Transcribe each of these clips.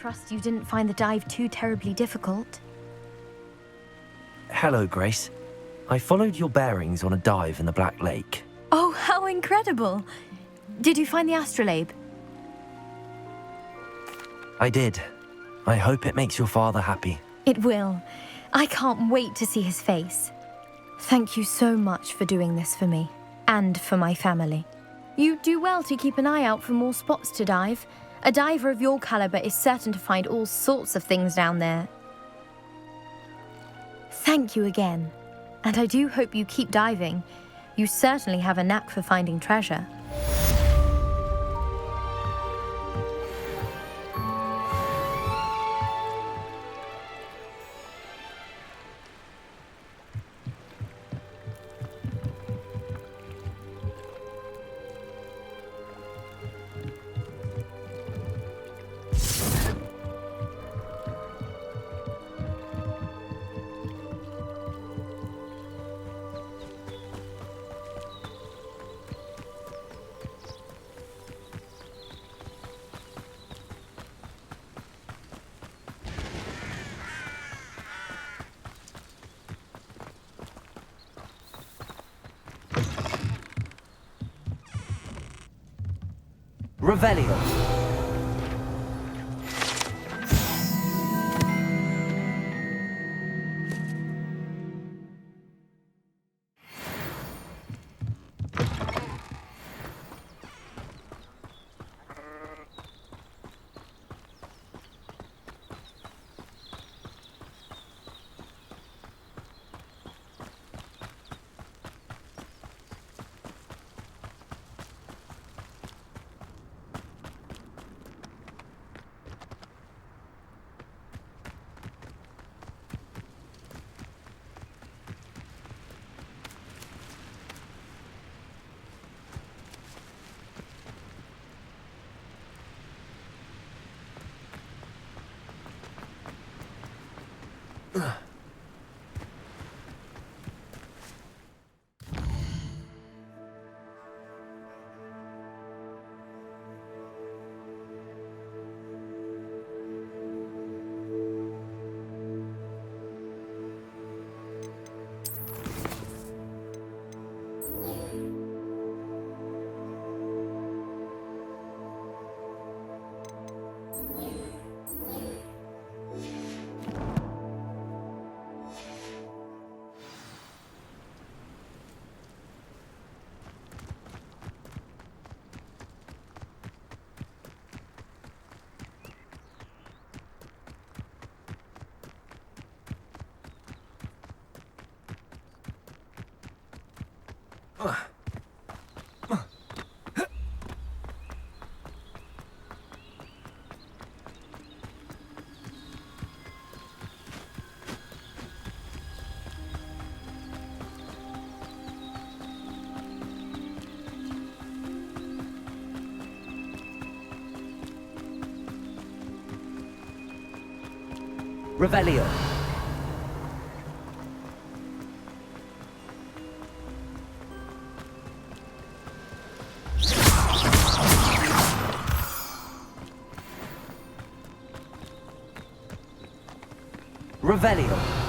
trust you didn't find the dive too terribly difficult. Hello, Grace. I followed your bearings on a dive in the Black Lake. Oh, how incredible! Did you find the astrolabe? I did. I hope it makes your father happy. It will. I can't wait to see his face. Thank you so much for doing this for me, and for my family. You do well to keep an eye out for more spots to dive. A diver of your caliber is certain to find all sorts of things down there. Thank you again, and I do hope you keep diving. You certainly have a knack for finding treasure. Revelio. Revelio. Revelio.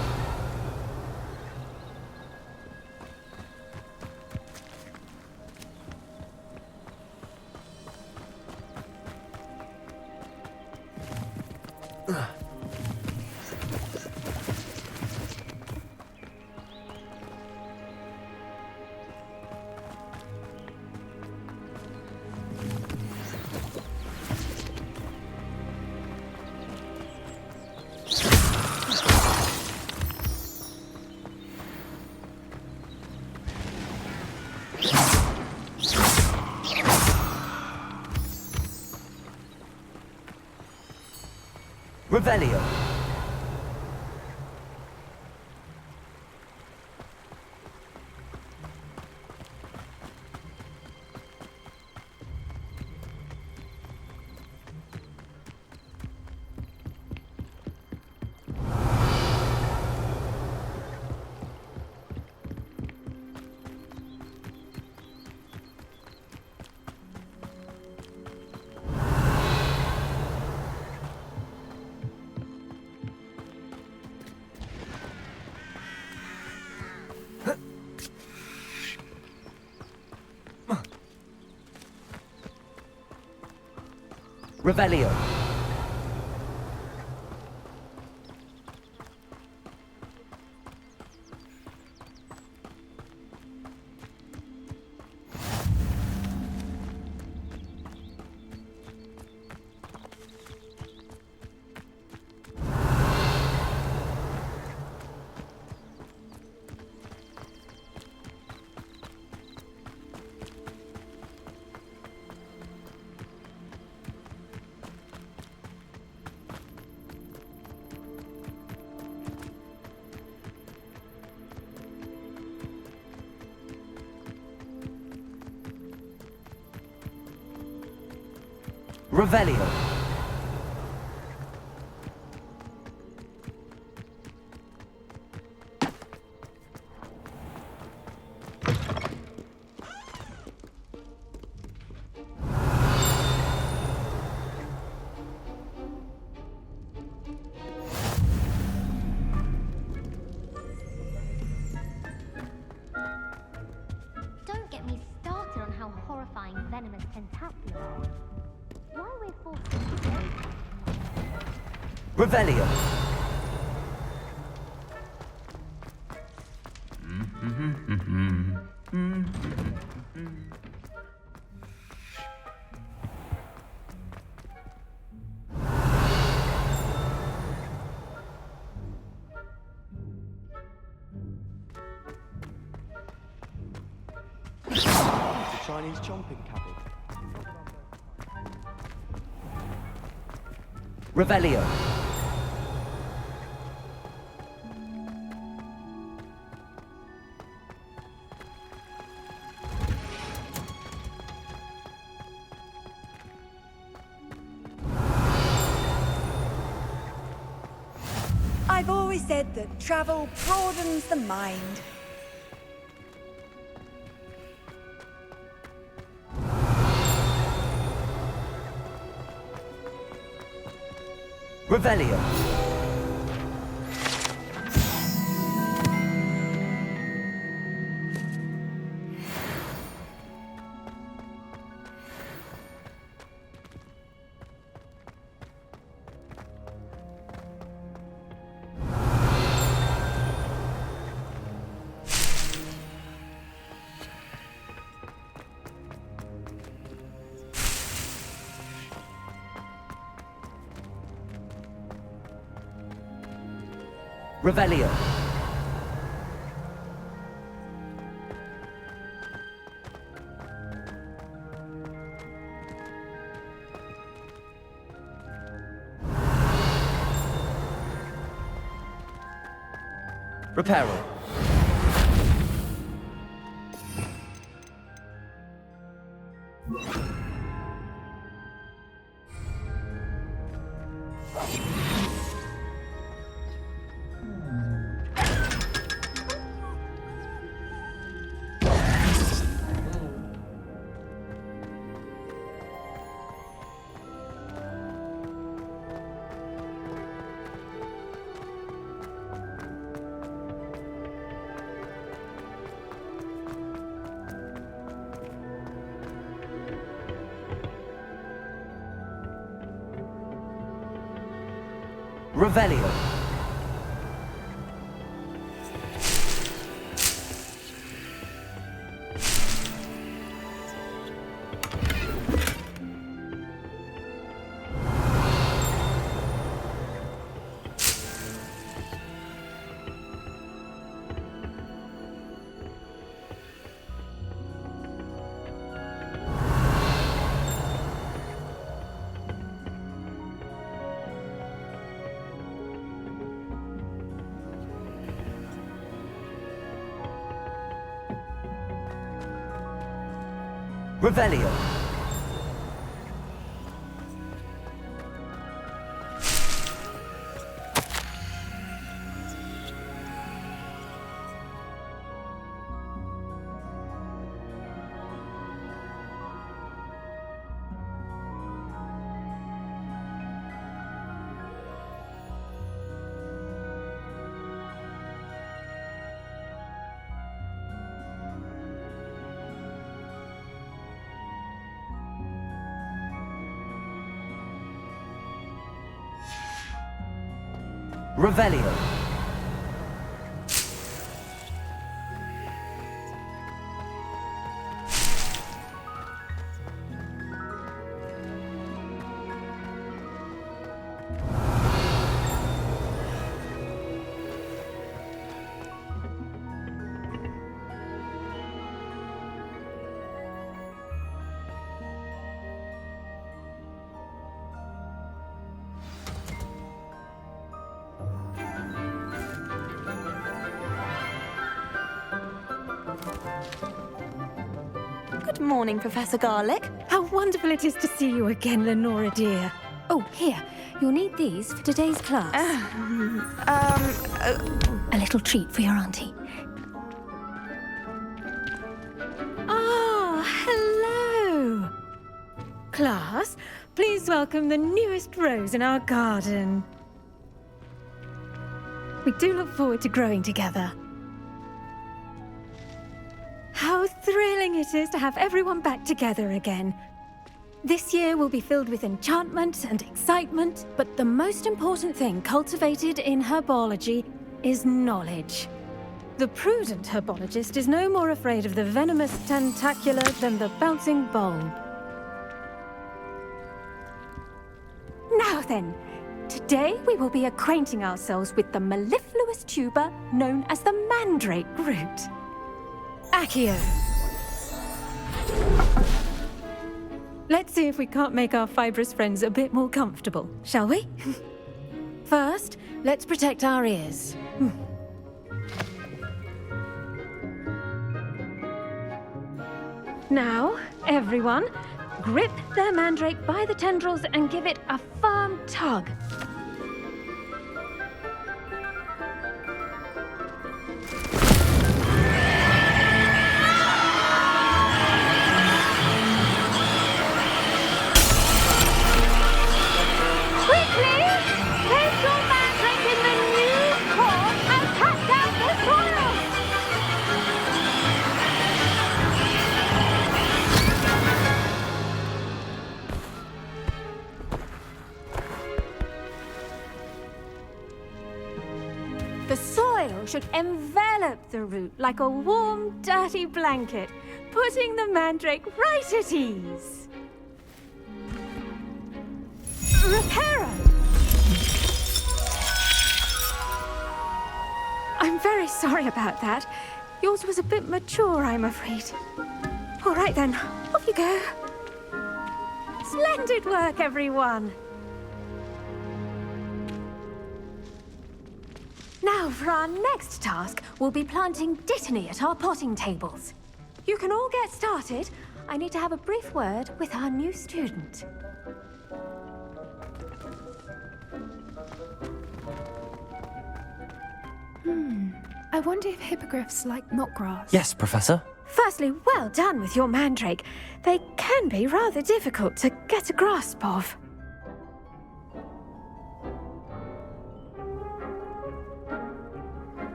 Revelio. Revelio. Revelio. Don't get me started on how horrifying venomous tentaculum are. Why we're forced to Revelio. It's a Chinese chomping cabbage. Revelio. I've always said that travel broadens the mind. Revelio. Revelio. Reparo. Revelio. Revelio. Revelio. Good morning, Professor Garlic. How wonderful it is to see you again, Lenora dear. Oh, here. You'll need these for today's class. A little treat for your auntie. Ah, hello. Class, please welcome the newest rose in our garden. We do look forward to growing together. How thrilling it is to have everyone back together again. This year will be filled with enchantment and excitement, but the most important thing cultivated in herbology is knowledge. The prudent herbologist is no more afraid of the venomous tentacula than the bouncing bulb. Now then, today we will be acquainting ourselves with the mellifluous tuber known as the mandrake root. Accio. Let's see if we can't make our fibrous friends a bit more comfortable, shall we? First, let's protect our ears. Now, everyone, grip their mandrake by the tendrils and give it a firm tug. The soil should envelop the root like a warm, dirty blanket, putting the mandrake right at ease. Reparo! I'm very sorry about that. Yours was a bit mature, I'm afraid. All right then, off you go. Splendid work, everyone! Now, for our next task, we'll be planting dittany at our potting tables. You can all get started. I need to have a brief word with our new student. I wonder if hippogriffs like knotgrass. Yes, Professor. Firstly, well done with your mandrake. They can be rather difficult to get a grasp of.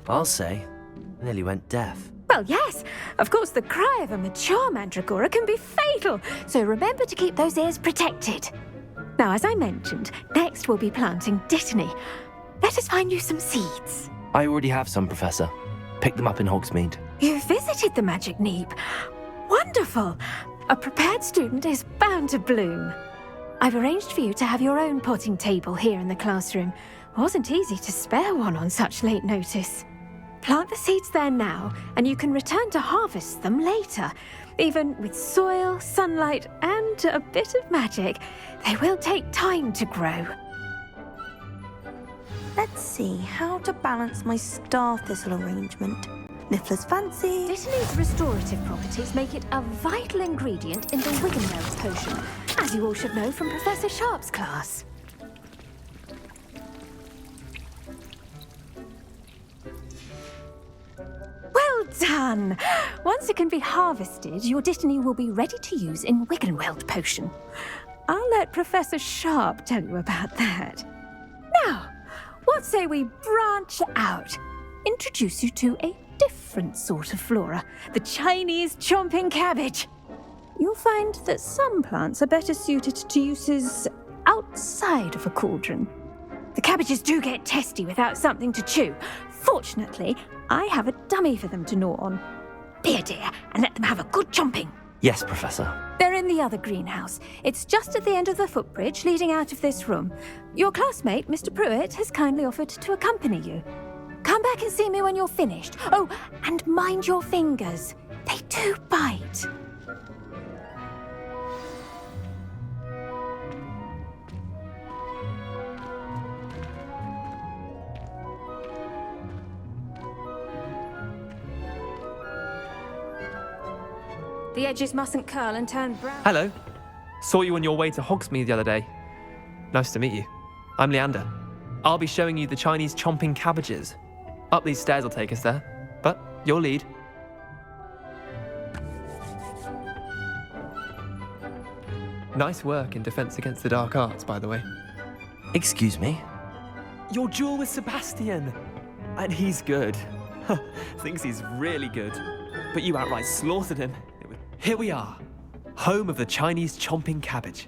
I'll say, nearly went deaf. Well, yes. Of course, the cry of a mature mandragora can be fatal, so remember to keep those ears protected. Now, as I mentioned, next we'll be planting dittany. Let us find you some seeds. I already have some, Professor. Picked them up in Hogsmeade. You visited the Magic Neep. Wonderful. A prepared student is bound to bloom. I've arranged for you to have your own potting table here in the classroom. Wasn't easy to spare one on such late notice. Plant the seeds there now, and you can return to harvest them later. Even with soil, sunlight, and a bit of magic, they will take time to grow. Let's see how to balance my star thistle arrangement. Niffler's fancy. Dittany's restorative properties make it a vital ingredient in the Wiggenweld potion, as you all should know from Professor Sharp's class. Well done! Once it can be harvested, your dittany will be ready to use in Wiggenweld potion. I'll let Professor Sharp tell you about that. Now, What say we branch out? Introduce you to a different sort of flora, the Chinese chomping cabbage. You'll find that some plants are better suited to uses outside of a cauldron. The cabbages do get testy without something to chew. Fortunately, I have a dummy for them to gnaw on. Be a dear and let them have a good chomping. Yes, Professor. They're in the other greenhouse. It's just at the end of the footbridge leading out of this room. Your classmate, Mr. Pruitt, has kindly offered to accompany you. Come back and see me when you're finished. Oh, and mind your fingers. They do bite. The edges mustn't curl and turn brown. Hello. Saw you on your way to Hogsmeade the other day. Nice to meet you. I'm Leander. I'll be showing you the Chinese chomping cabbages. Up these stairs will take us there, but your lead. Nice work in Defense Against the Dark Arts, by the way. Excuse me? Your duel with Sebastian! And he's good. Thinks he's really good. But you outright slaughtered him. Here we are, home of the Chinese chomping cabbage.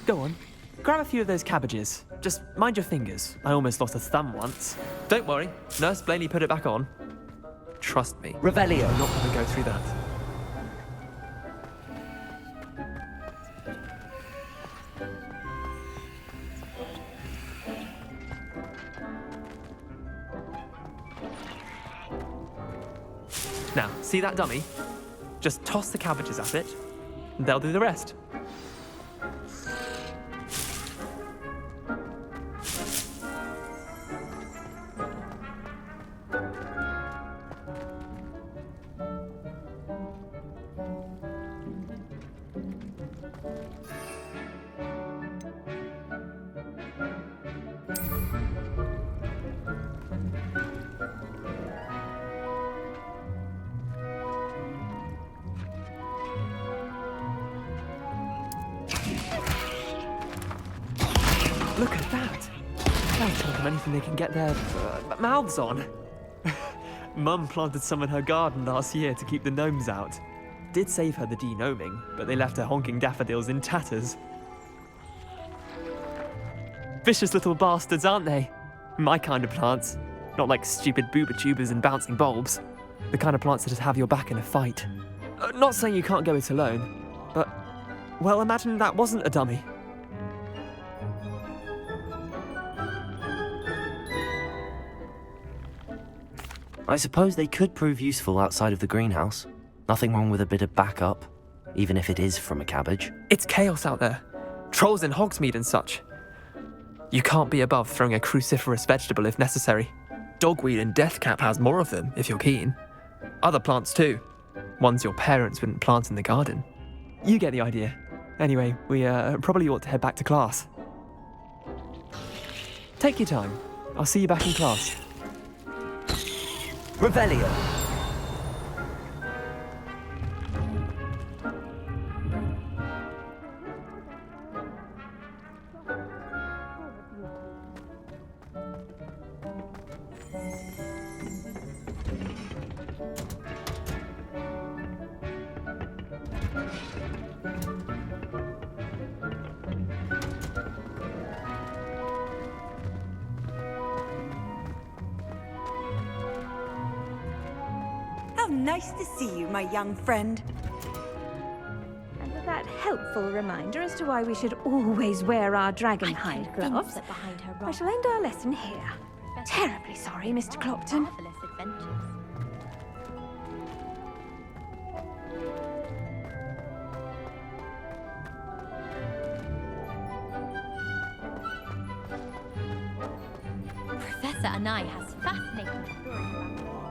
Go on, grab a few of those cabbages. Just mind your fingers. I almost lost a thumb once. Don't worry, Nurse Blaney put it back on. Trust me. Revelio. I'm not going to go through that. Now, see that dummy? Just toss the cabbages at it, and they'll do the rest. Look at that! They'll tell them anything they can get their mouths on. Mum planted some in her garden last year to keep the gnomes out. Did save her the de-gnoming, but they left her honking daffodils in tatters. Vicious little bastards, aren't they? My kind of plants. Not like stupid booba tubers and bouncing bulbs. The kind of plants that'd have your back in a fight. Not saying you can't go it alone, but, well, imagine that wasn't a dummy. I suppose they could prove useful outside of the greenhouse. Nothing wrong with a bit of backup, even if it is from a cabbage. It's chaos out there. Trolls in Hogsmeade and such. You can't be above throwing a cruciferous vegetable if necessary. Dogweed and deathcap has more of them, if you're keen. Other plants too. Ones your parents wouldn't plant in the garden. You get the idea. Anyway, we probably ought to head back to class. Take your time. I'll see you back in class. Revelio. Nice to see you, my young friend. And with that helpful reminder as to why we should always wear our dragon hide gloves, behind her I shall end our lesson here. Terribly sorry, Mr. Clopton. marvelous adventures. Professor Anai has fascinating stories about the world.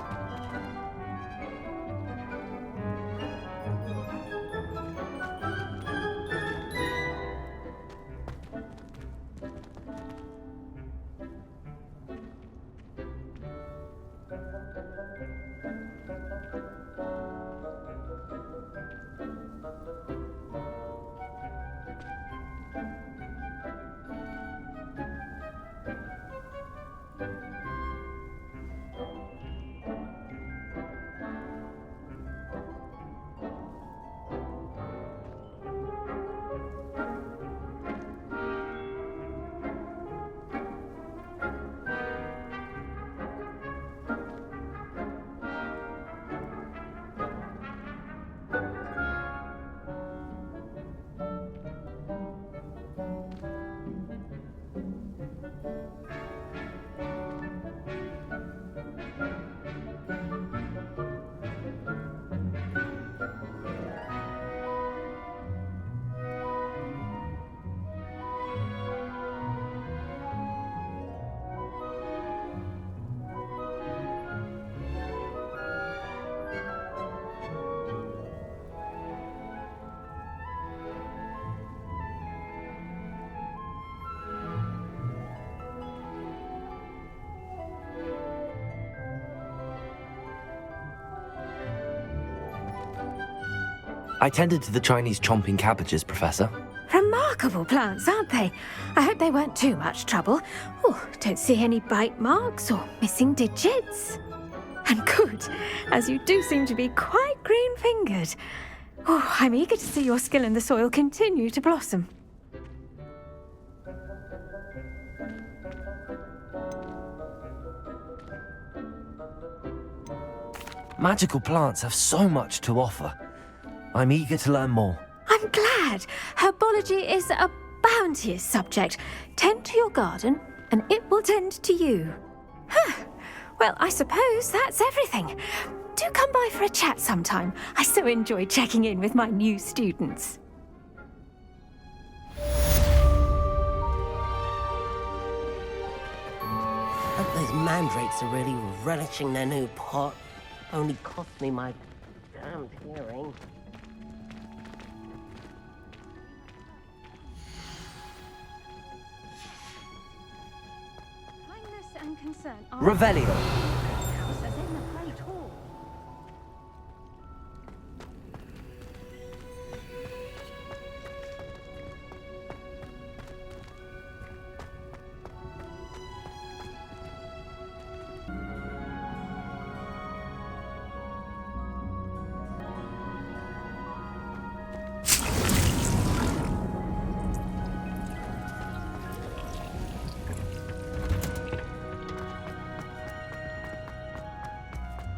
I tended to the Chinese chomping cabbages, Professor. Remarkable plants, aren't they? I hope they weren't too much trouble. Oh, don't see any bite marks or missing digits. And good, as you do seem to be quite green-fingered. Oh, I'm eager to see your skill in the soil continue to blossom. Magical plants have so much to offer. I'm eager to learn more. I'm glad. Herbology is a bounteous subject. Tend to your garden, and it will tend to you. Huh. Well, I suppose that's everything. Do come by for a chat sometime. I so enjoy checking in with my new students. Hope those mandrakes are really relishing their new pot. Only cost me my damned hearing. Kindness and concern are Revelio. house as in the great hall.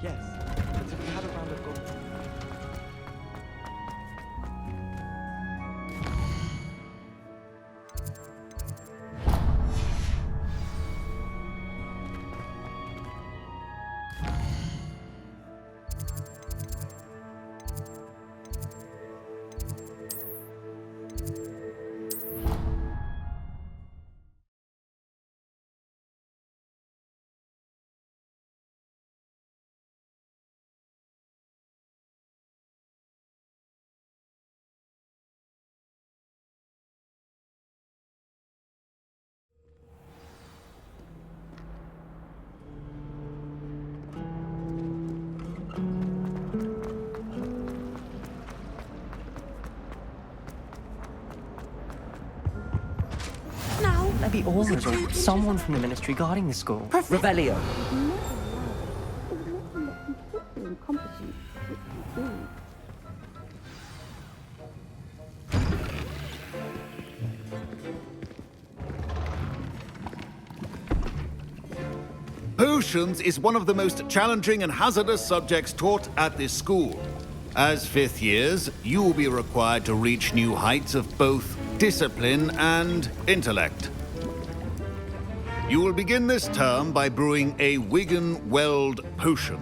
Yes, but if we had a round of golf. Maybe Ormers or someone from the ministry guarding the school. Revelio. Potions is one of the most challenging and hazardous subjects taught at this school. As fifth years, you will be required to reach new heights of both discipline and intellect. You will begin this term by brewing a Wigan-Weld potion.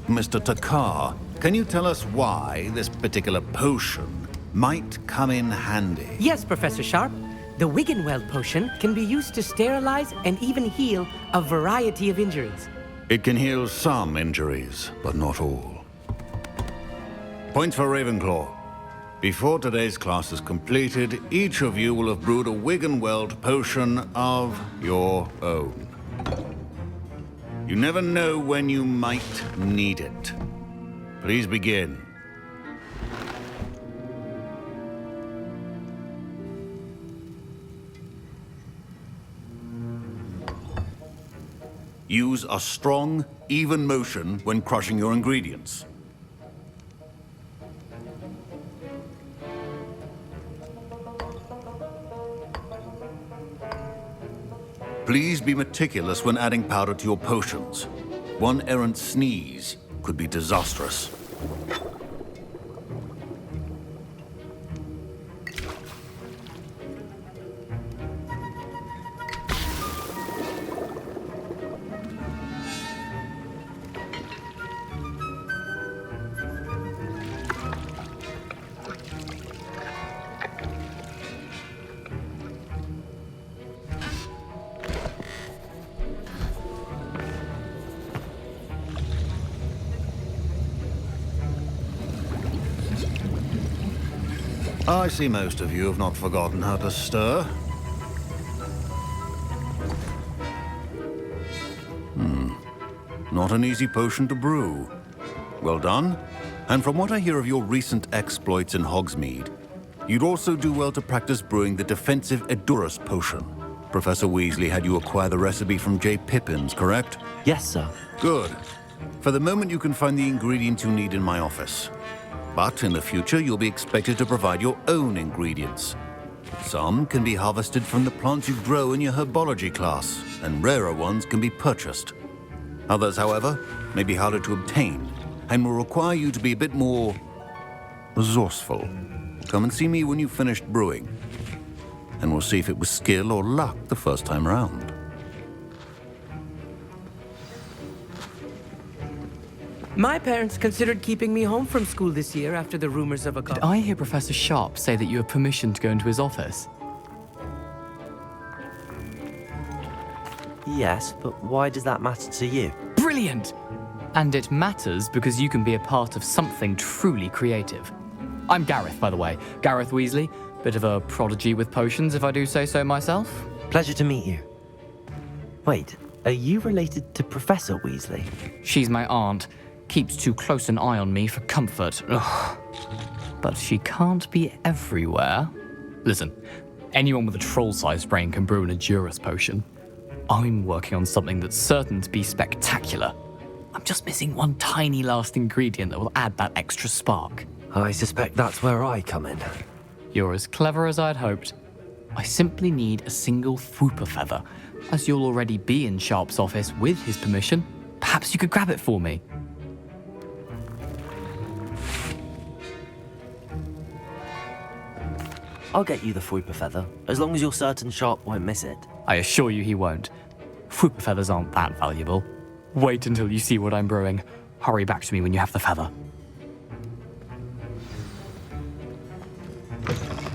Mr. Takar, can you tell us why this particular potion might come in handy? Yes, Professor Sharp. The Wigan-Weld potion can be used to sterilize and even heal a variety of injuries. It can heal some injuries, but not all. Points for Ravenclaw. Before today's class is completed, each of you will have brewed a Wigan-Weld potion of your own. You never know when you might need it. Please begin. Use a strong, even motion when crushing your ingredients. Please be meticulous when adding powder to your potions. One errant sneeze could be disastrous. I see most of you have not forgotten how to stir. Not an easy potion to brew. Well done. And from what I hear of your recent exploits in Hogsmeade, you'd also do well to practice brewing the defensive Edurus potion. Professor Weasley had you acquire the recipe from J. Pippins, correct? Yes, sir. Good. For the moment, you can find the ingredients you need in my office. But in the future, you'll be expected to provide your own ingredients. Some can be harvested from the plants you grow in your herbology class, and rarer ones can be purchased. Others, however, may be harder to obtain, and will require you to be a bit more resourceful. Come and see me when you've finished brewing, and we'll see if it was skill or luck the first time around. My parents considered keeping me home from school this year after the rumors of a... Did I hear Professor Sharp say that you have permission to go into his office? Yes, but why does that matter to you? Brilliant! And it matters because you can be a part of something truly creative. I'm Gareth, by the way. Gareth Weasley. Bit of a prodigy with potions, if I do say so myself. Pleasure to meet you. Wait, are you related to Professor Weasley? She's my aunt. Keeps too close an eye on me for comfort. Ugh. But she can't be everywhere. Listen, anyone with a troll-sized brain can brew an Edurus potion. I'm working on something that's certain to be spectacular. I'm just missing one tiny last ingredient that will add that extra spark. I suspect that's where I come in. You're as clever as I'd hoped. I simply need a single Fwooper feather. As you'll already be in Sharp's office with his permission, perhaps you could grab it for me. I'll get you the Fwooper feather, as long as you're certain Sharp won't miss it. I assure you he won't. Fwooper feathers aren't that valuable. Wait until you see what I'm brewing. Hurry back to me when you have the feather.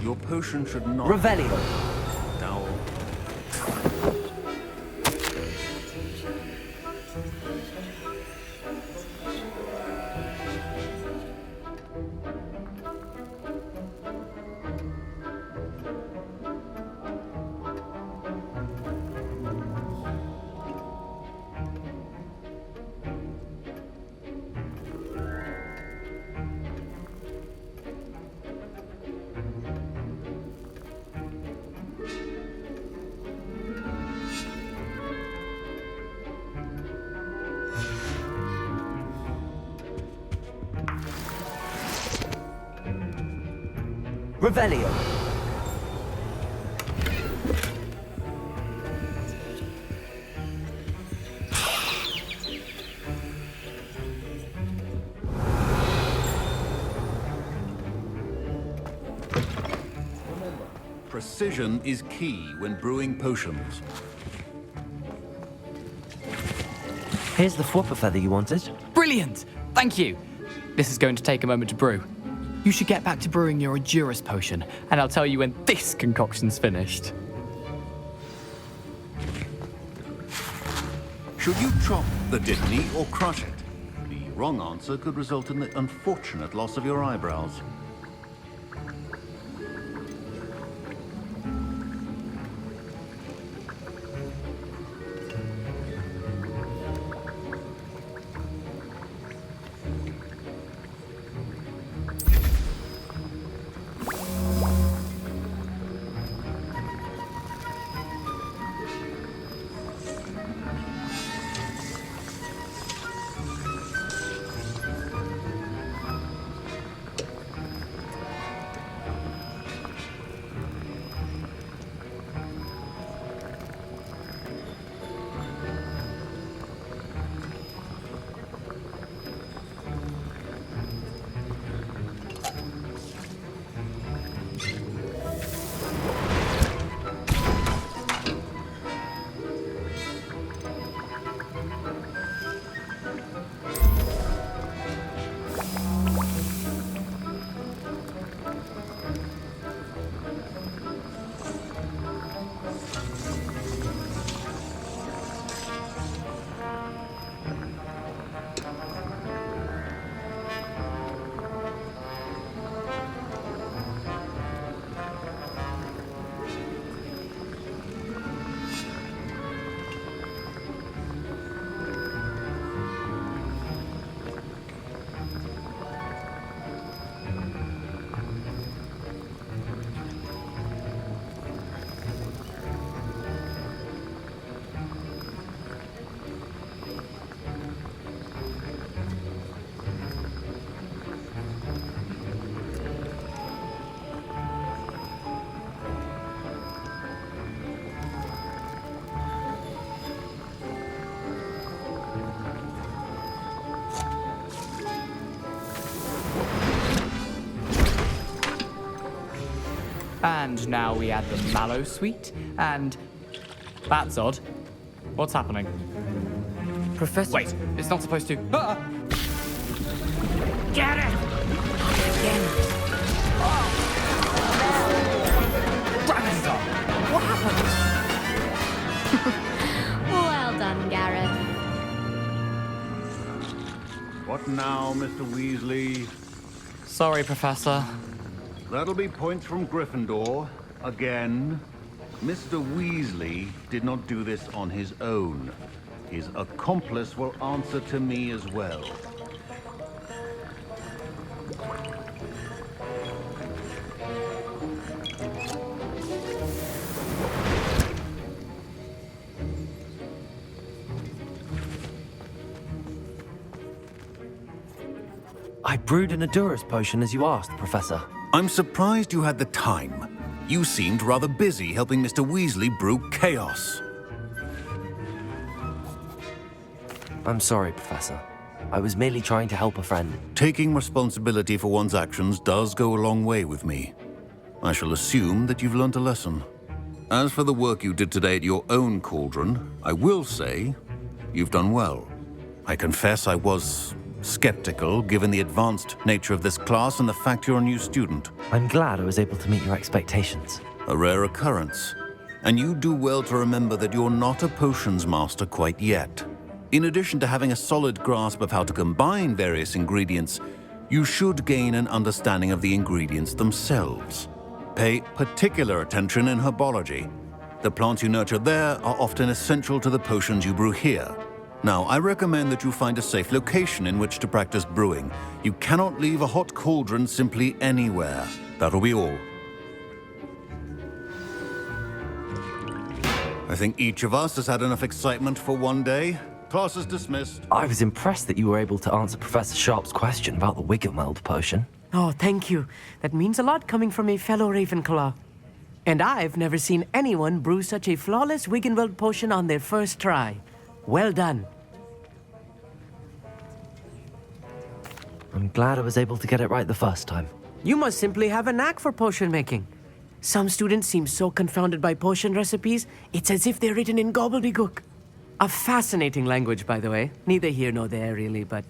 Your potion should not... Revelio. Now... Revelio. Precision is key when brewing potions. Here's the Fwooper feather you wanted. Brilliant! Thank you! This is going to take a moment to brew. You should get back to brewing your Edurus potion, and I'll tell you when this concoction's finished. Should you chop the Dittany or crush it? The wrong answer could result in the unfortunate loss of your eyebrows. And now we add the mallow sweet, and... That's odd. What's happening? Professor... Wait, it's not supposed to... Ah! Get it! Again. What happened? Well done, Gareth. What now, Mr. Weasley? Sorry, Professor. That'll be points from Gryffindor. Again. Mr. Weasley did not do this on his own. His accomplice will answer to me as well. I brewed an Adurus potion as you asked, Professor. I'm surprised you had the time. You seemed rather busy helping Mr. Weasley brew chaos. I'm sorry, Professor. I was merely trying to help a friend. Taking responsibility for one's actions does go a long way with me. I shall assume that you've learnt a lesson. As for the work you did today at your own cauldron, I will say you've done well. I confess I was skeptical, given the advanced nature of this class and the fact you're a new student. I'm glad I was able to meet your expectations. A rare occurrence. And you do well to remember that you're not a potions master quite yet. In addition to having a solid grasp of how to combine various ingredients, you should gain an understanding of the ingredients themselves. Pay particular attention in herbology. The plants you nurture there are often essential to the potions you brew here. Now, I recommend that you find a safe location in which to practice brewing. You cannot leave a hot cauldron simply anywhere. That'll be all. I think each of us has had enough excitement for one day. Class is dismissed. I was impressed that you were able to answer Professor Sharp's question about the Wiggenweld potion. Oh, thank you. That means a lot coming from a fellow Ravenclaw. And I've never seen anyone brew such a flawless Wiggenweld potion on their first try. Well done. I'm glad I was able to get it right the first time. You must simply have a knack for potion making. Some students seem so confounded by potion recipes, it's as if they're written in gobbledygook. A fascinating language, by the way. Neither here nor there, really, but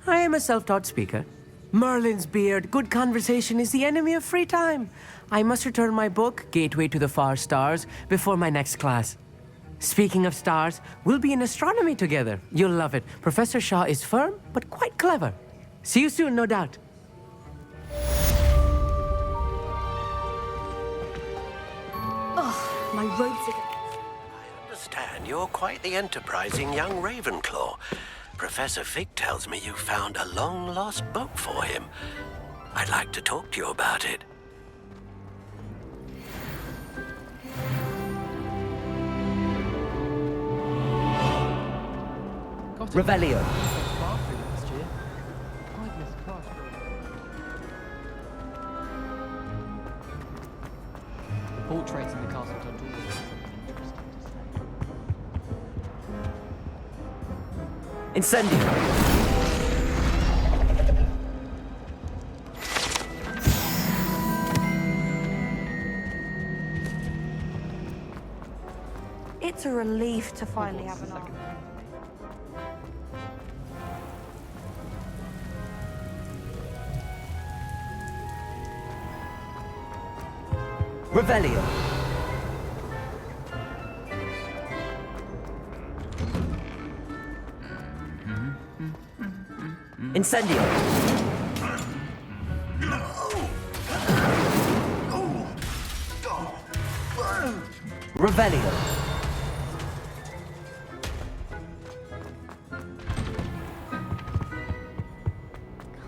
I am a self-taught speaker. Merlin's beard, good conversation is the enemy of free time. I must return my book, Gateway to the Far Stars, before my next class. Speaking of stars, we'll be in astronomy together. You'll love it. Professor Shaw is firm, but quite clever. See you soon, no doubt. Oh, my robes are... I understand you're quite the enterprising young Ravenclaw. Professor Fig tells me you found a long-lost book for him. I'd like to talk to you about it. Revelio. The portraits in the castle don't always have something interesting to say. Incendio. It's a relief to finally have an arm. Revelio. Incendio. Revelio.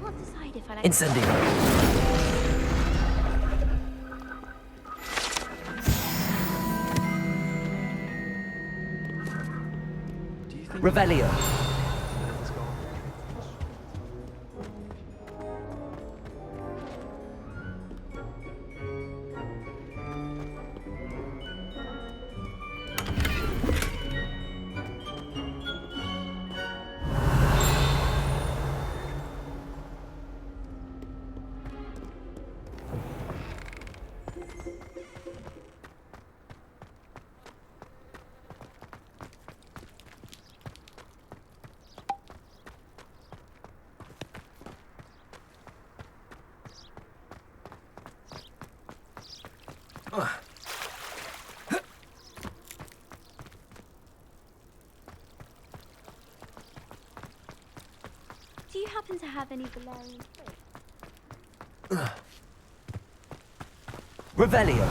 Can't decide if I like... Incendio. Revelio. Do you happen to have any Valerian fruit? Revelio.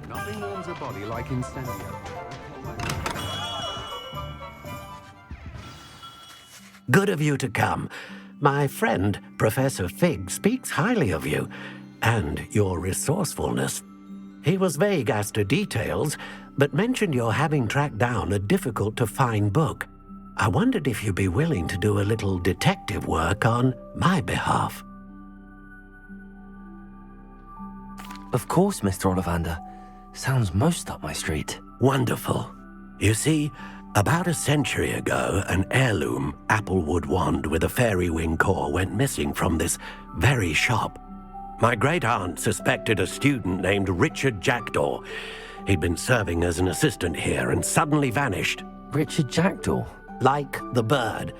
Nothing warms a body like incendio. Good of you to come. My friend, Professor Fig, speaks highly of you and your resourcefulness. He was vague as to details, but mentioned your having tracked down a difficult-to-find book. I wondered if you'd be willing to do a little detective work on my behalf. Of course, Mr. Ollivander. Sounds most up my street. Wonderful. You see, about a century ago, an heirloom applewood wand with a fairy wing core went missing from this very shop. My great-aunt suspected a student named Richard Jackdaw. He'd been serving as an assistant here and suddenly vanished. Richard Jackdaw? Like the bird.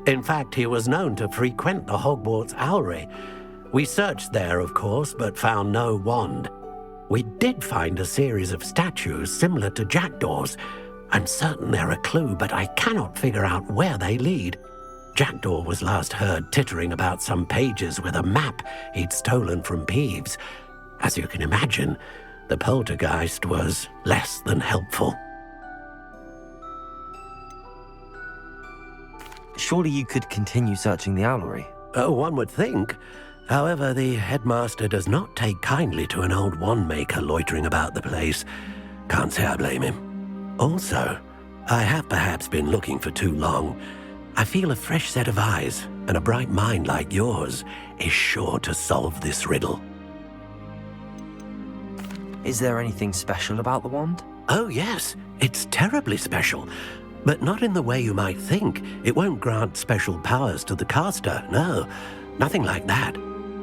In fact, he was known to frequent the Hogwarts Owlery. We searched there, of course, but found no wand. We did find a series of statues similar to Jackdaw's. I'm certain they're a clue, but I cannot figure out where they lead. Jackdaw was last heard tittering about some pages with a map he'd stolen from Peeves. As you can imagine, the poltergeist was less than helpful. Surely you could continue searching the owlery. Oh, one would think. However, the headmaster does not take kindly to an old wand-maker loitering about the place. Can't say I blame him. Also, I have perhaps been looking for too long. I feel a fresh set of eyes and a bright mind like yours is sure to solve this riddle. Is there anything special about the wand? Oh, yes. It's terribly special. But not in the way you might think. It won't grant special powers to the caster, no. Nothing like that.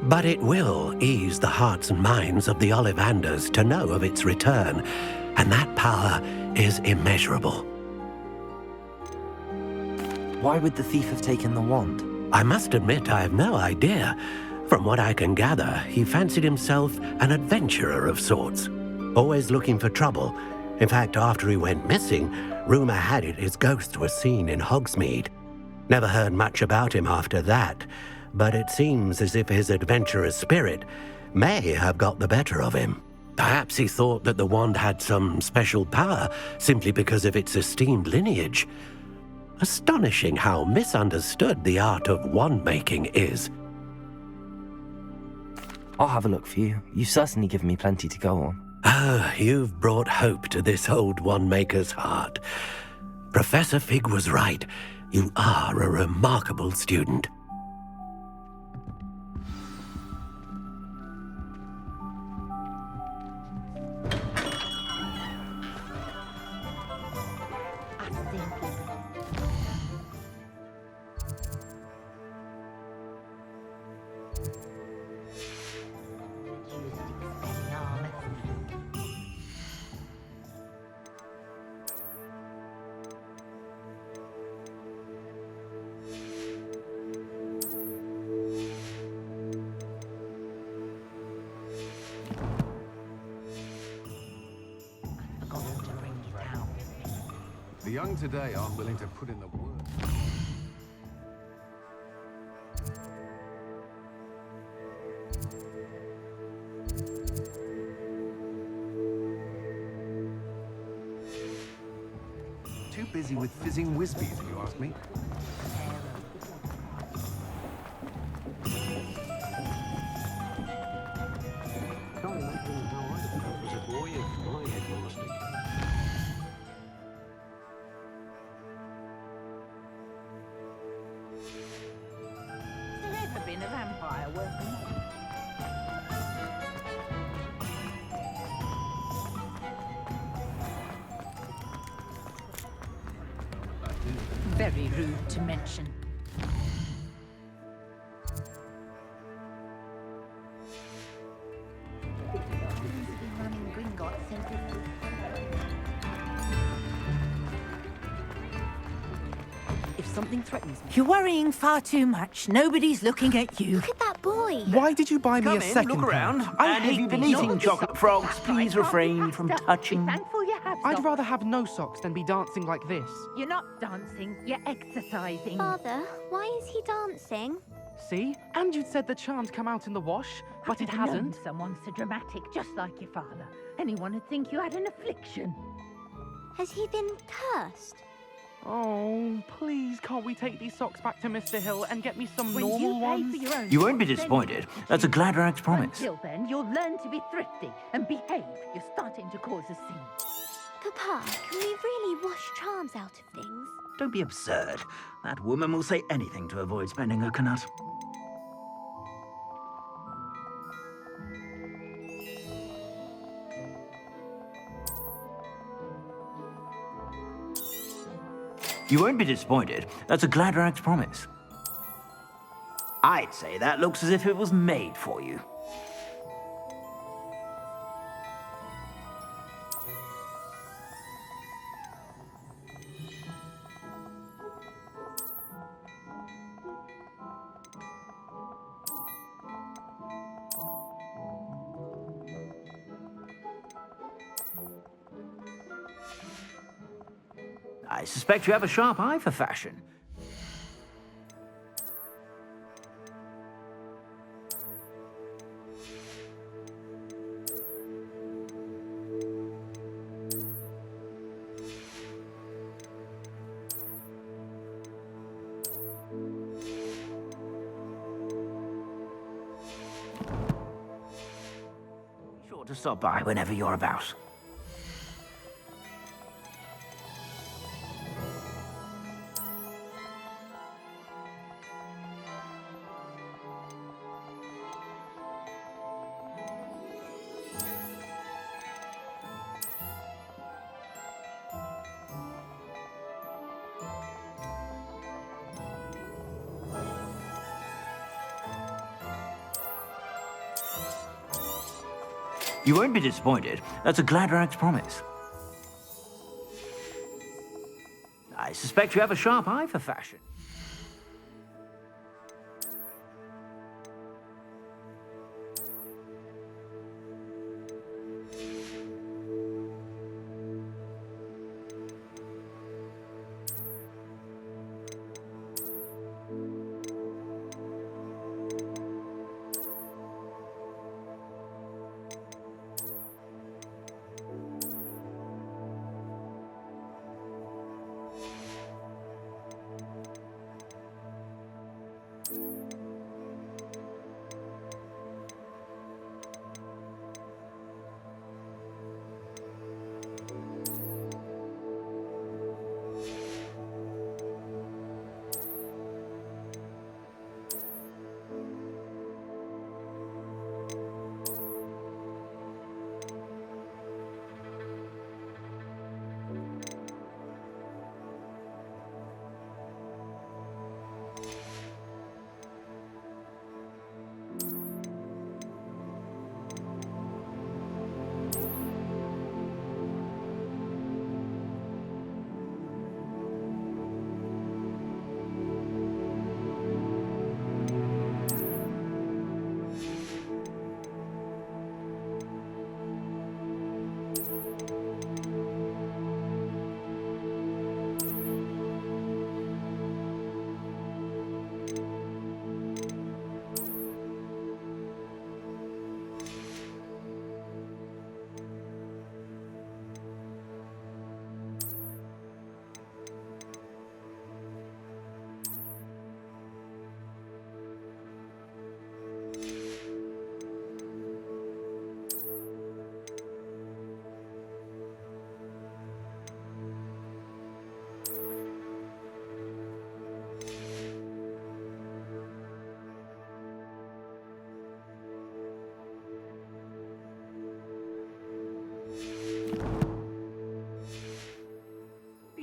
But it will ease the hearts and minds of the Ollivanders to know of its return, and that power is immeasurable. Why would the thief have taken the wand? I must admit I have no idea. From what I can gather, he fancied himself an adventurer of sorts, always looking for trouble. In fact, after he went missing, rumor had it his ghost was seen in Hogsmeade. Never heard much about him after that, but it seems as if his adventurous spirit may have got the better of him. Perhaps he thought that the wand had some special power simply because of its esteemed lineage. Astonishing how misunderstood the art of wand-making is. I'll have a look for you. You've certainly given me plenty to go on. Oh, you've brought hope to this old wand-maker's heart. Professor Fig was right. You are a remarkable student. The young today aren't willing to put in the work. Too busy with fizzing whizbees, if you ask me. Can't imagine how I felt as a boy if my headmaster. Has there ever been a vampire working? Very rude to mention. If something threatens me... You're worrying far too much. Nobody's looking at you. Look at that boy. Why did you buy me Come a in, second look around. pair? I And if hate you've been these eating socks. chocolate frogs, please refrain from touching. Thankful you have I'd socks. rather have no socks than be dancing like this. You're not dancing, you're exercising. Father, why is he dancing? See? And you'd said the charm's come out in the wash, but it I've known hasn't. someone so dramatic, just like your father. Anyone would think you had an affliction. Has he been cursed? Oh, please, can't we take these socks back to Mr. Hill and get me some When normal you pay ones? for your own You won't be socks, then disappointed. you That's a should. Gladrax promise. Until then, you'll learn to be thrifty and behave. You're starting to cause a scene. Papa, can we really wash charms out of things? Don't be absurd. That woman will say anything to avoid spending her canut. You won't be disappointed. That's a Gladrax promise. I'd say that looks as if it was made for you. I suspect you have a sharp eye for fashion. Be sure to stop by whenever you're about. You won't be disappointed. That's a Gladrax promise. I suspect you have a sharp eye for fashion.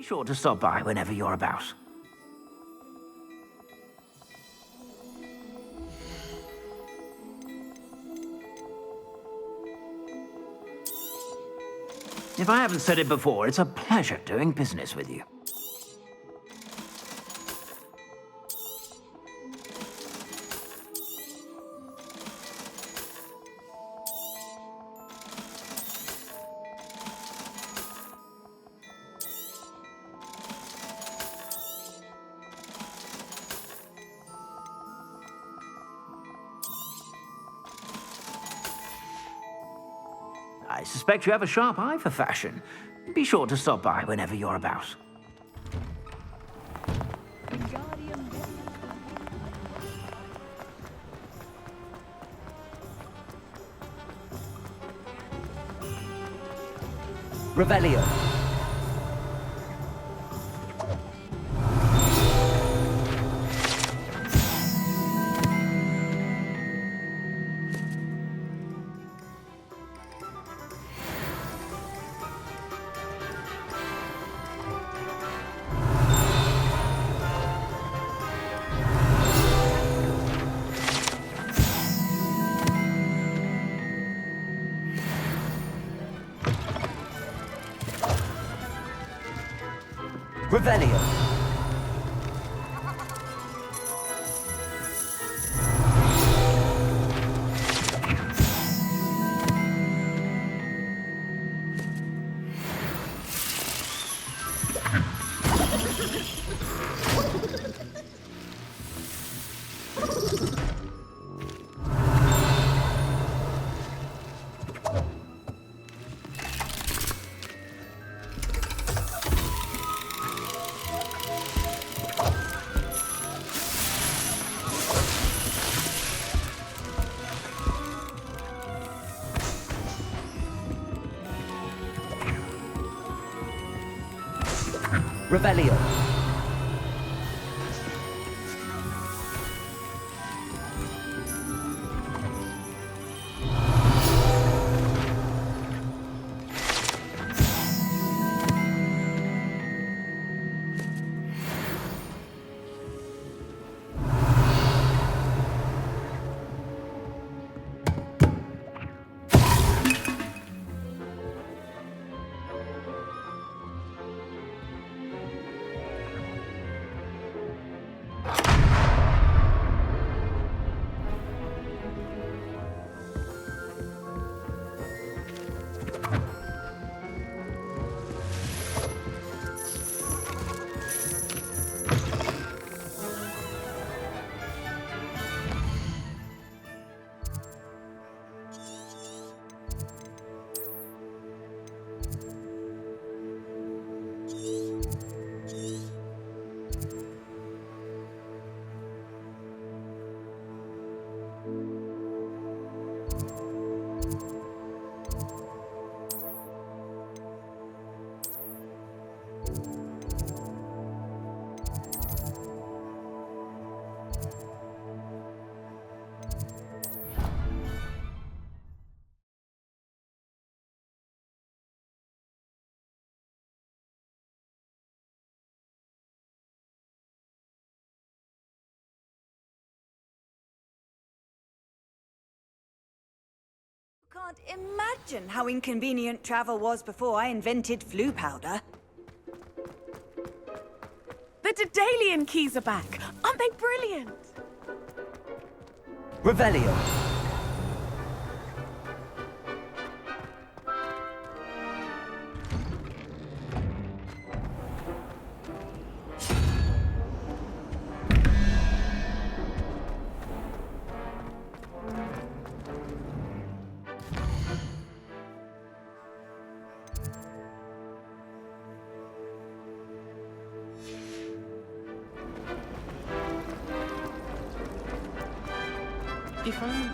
sure to stop by whenever you're about. If I haven't said it before, it's a pleasure doing business with you. I suspect you have a sharp eye for fashion. Be sure to stop by whenever you're about. Revelio. Revelio. Revelio. Can't imagine how inconvenient travel was before I invented flu powder. The Daedalian keys are back. Aren't they brilliant? Revelio. If only.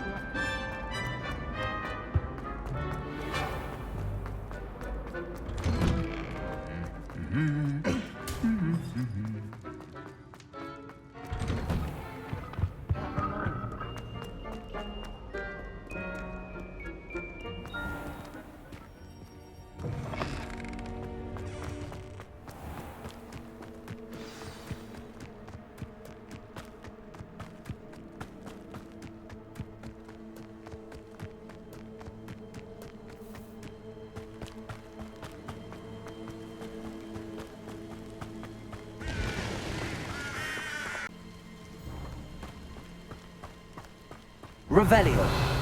Revelio.